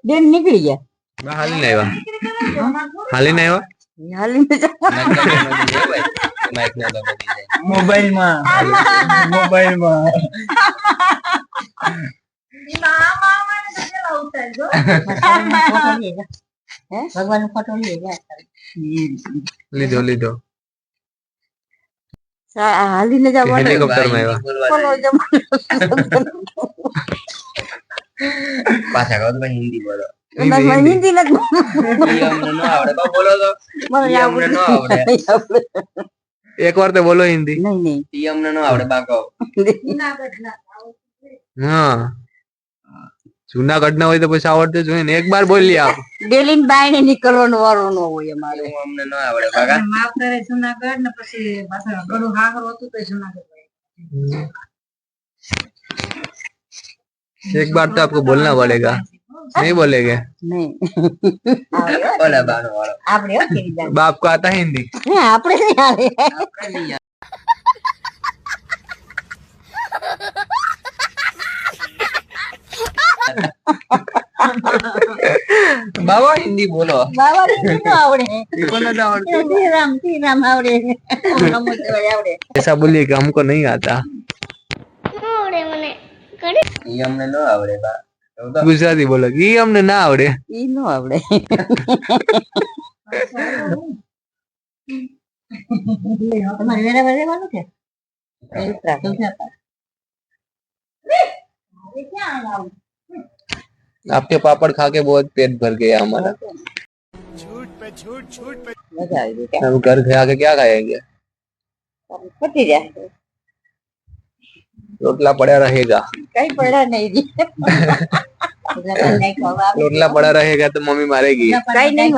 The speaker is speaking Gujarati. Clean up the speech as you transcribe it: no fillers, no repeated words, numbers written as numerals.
બેન નીકળી ગયા હાલીને આવ્યા મોબાઈલ માં ભગવાન નો ફોટો લીધો હાલીને હેલિકોપ્ટર માં પાછા કહો તો હિન્દી બોલો હિન્દી એક વાર તો બોલો હિન્દી નહીં અમને ન આવડે બાકો હા જુનાગઢ ના હોય તો પછી આવડતું જ હોય ને એક બાર બોલી આપ ડેલી બાયણે નીકળવાનો વારો ન હોય અમારે અમને ન આવડે બાકા માફ કરે જુનાગઢ ને પછી પાછા ગળું હાકરો હતું તો જુનાગઢ एक बार तो आपको बोलना पड़ेगा नहीं बोलेगे नहीं बाप को आता है हिंदी बाबा हिंदी बोलो बाबा हिंदी तो आवड़े ऐसा बोलिए कि हमको नहीं आता અમને ન આવડે ગુજરાતી બોલો ઈ અમને ના આવડે ઈ ન આવડે તમારે વેરા વેરેવાનું કે आपके पापड़ खा के बहुत पेट भर गया हमारा झूठ पे मजा आ गई हम घर आके क्या खाएंगे पति जाए रोटला पड़ा रहेगा कहीं पड़ा नहीं रोटला पड़ा रहेगा तो मम्मी मारेगी कहीं नहीं